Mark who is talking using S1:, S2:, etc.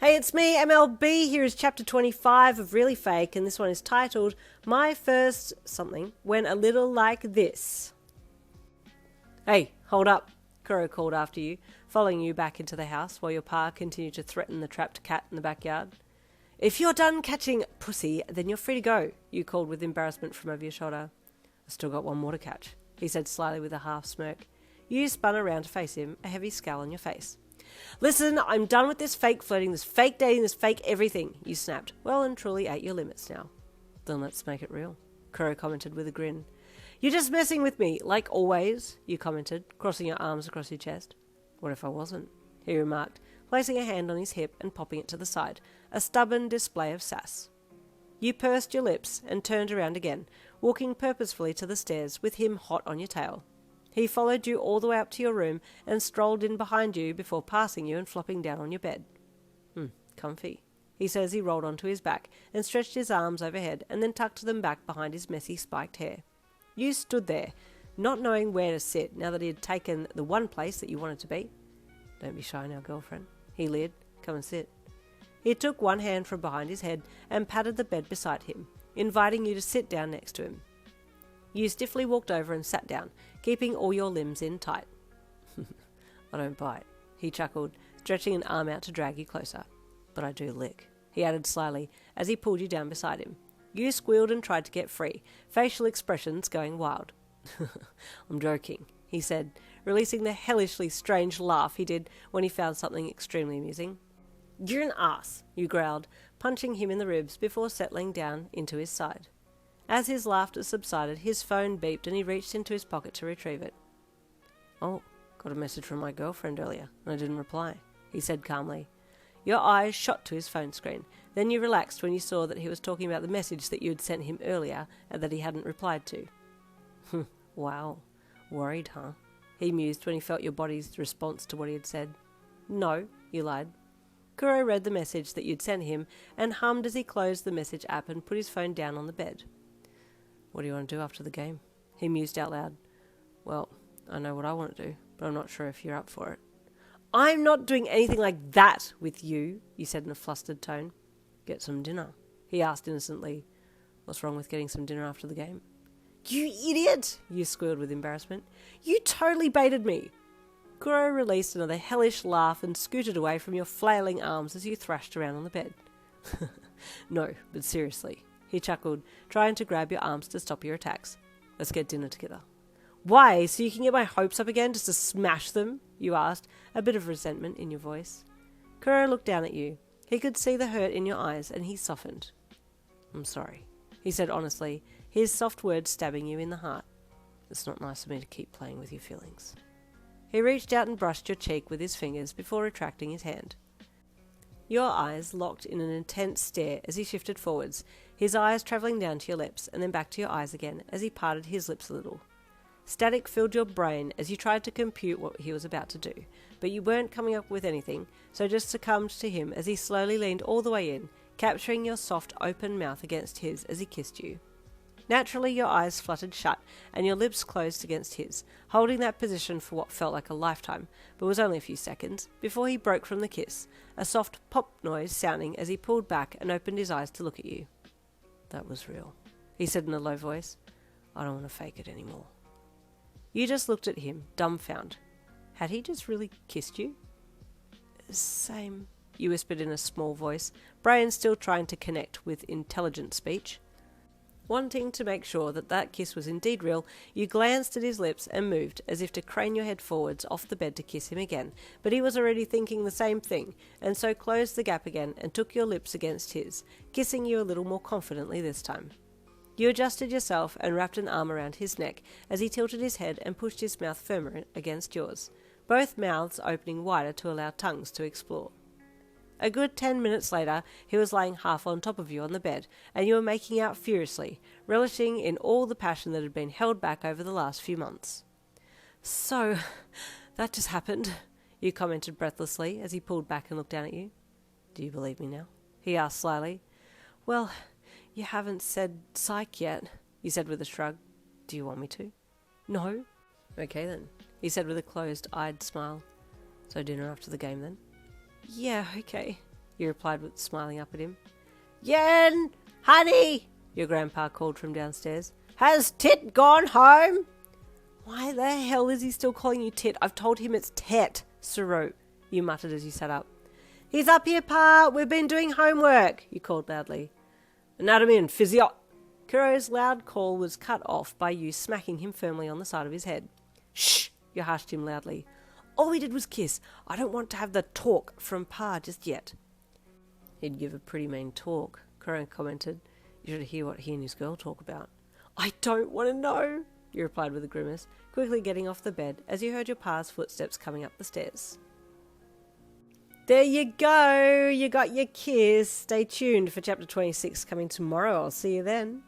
S1: Hey, it's me, MLB. Here is chapter 25 of Really Fake, and this one is titled My First Something Went a Little Like This. Hey, hold up, Kuroo called after you, following you back into the house while your pa continued to threaten the trapped cat in the backyard. If you're done catching pussy, then you're free to go, you called with embarrassment from over your shoulder. I still got one more to catch, he said slyly with a half smirk. You spun around to face him, a heavy scowl on your face. Listen, I'm done with this fake flirting, this fake dating, this fake everything, you snapped, well and truly at your limits now. Then let's make it real, Kuroo commented with a grin. You're just messing with me, like always, you commented, crossing your arms across your chest. What if I wasn't? He remarked, placing a hand on his hip and popping it to the side, a stubborn display of sass. You pursed your lips and turned around again, walking purposefully to the stairs with him hot on your tail. He followed you all the way up to your room and strolled in behind you before passing you and flopping down on your bed. Comfy, he said as he rolled onto his back and stretched his arms overhead and then tucked them back behind his messy spiked hair. You stood there, not knowing where to sit now that he had taken the one place that you wanted to be. Don't be shy now, girlfriend, he leered. Come and sit. He took one hand from behind his head and patted the bed beside him, inviting you to sit down next to him. You stiffly walked over and sat down, keeping all your limbs in tight. I don't bite, he chuckled, stretching an arm out to drag you closer. But I do lick, he added slyly as he pulled you down beside him. You squealed and tried to get free, facial expressions going wild. I'm joking, he said, releasing the hellishly strange laugh he did when he found something extremely amusing. You're an ass, you growled, punching him in the ribs before settling down into his side. As his laughter subsided, his phone beeped and he reached into his pocket to retrieve it. Oh, got a message from my girlfriend earlier, and I didn't reply, he said calmly. Your eyes shot to his phone screen. Then you relaxed when you saw that he was talking about the message that you had sent him earlier and that he hadn't replied to. Wow, worried, huh? He mused when he felt your body's response to what he had said. No, you lied. Kuroo read the message that you'd sent him and hummed as he closed the message app and put his phone down on the bed. What do you want to do after the game? He mused out loud. Well, I know what I want to do, but I'm not sure if you're up for it. I'm not doing anything like that with you, you said in a flustered tone. Get some dinner, he asked innocently. What's wrong with getting some dinner after the game? You idiot, you squealed with embarrassment. You totally baited me. Kuroo released another hellish laugh and scooted away from your flailing arms as you thrashed around on the bed. No, but seriously, he chuckled, trying to grab your arms to stop your attacks. Let's get dinner together. Why, so you can get my hopes up again just to smash them? You asked, a bit of resentment in your voice. Kuroo looked down at you. He could see the hurt in your eyes and he softened. I'm sorry, he said honestly, his soft words stabbing you in the heart. It's not nice of me to keep playing with your feelings. He reached out and brushed your cheek with his fingers before retracting his hand. Your eyes locked in an intense stare as he shifted forwards, his eyes travelling down to your lips and then back to your eyes again as he parted his lips a little. Static filled your brain as you tried to compute what he was about to do, but you weren't coming up with anything, so just succumbed to him as he slowly leaned all the way in, capturing your soft, open mouth against his as he kissed you. Naturally, your eyes fluttered shut and your lips closed against his, holding that position for what felt like a lifetime, but was only a few seconds, before he broke from the kiss, a soft pop noise sounding as he pulled back and opened his eyes to look at you. That was real, he said in a low voice. I don't want to fake it anymore. You just looked at him, dumbfounded. Had he just really kissed you? Same, you whispered in a small voice, brain still trying to connect with intelligent speech. Wanting to make sure that that kiss was indeed real, you glanced at his lips and moved, as if to crane your head forwards off the bed to kiss him again, but he was already thinking the same thing, and so closed the gap again and took your lips against his, kissing you a little more confidently this time. You adjusted yourself and wrapped an arm around his neck as he tilted his head and pushed his mouth firmer against yours, both mouths opening wider to allow tongues to explore. A good 10 minutes later, he was lying half on top of you on the bed, and you were making out furiously, relishing in all the passion that had been held back over the last few months. So, that just happened, you commented breathlessly as he pulled back and looked down at you. Do you believe me now? He asked slyly. Well, you haven't said psych yet, you said with a shrug. Do you want me to? No. Okay then, he said with a closed-eyed smile. So dinner after the game then? Yeah, okay, he replied with smiling up at him. Yen! Honey! Your grandpa called from downstairs. Has Tit gone home? Why the hell is he still calling you Tit? I've told him it's Tet, Suro, you muttered as you sat up. He's up here, Pa. We've been doing homework, you called loudly. Anatomy and physio... Kuroo's loud call was cut off by you smacking him firmly on the side of his head. Shh, you hushed him loudly. All we did was kiss. I don't want to have the talk from Pa just yet. He'd give a pretty mean talk, Kuroo commented. You should hear what he and his girl talk about. I don't want to know, you replied with a grimace, quickly getting off the bed as you heard your Pa's footsteps coming up the stairs. There you go, you got your kiss. Stay tuned for chapter 26 coming tomorrow. I'll see you then.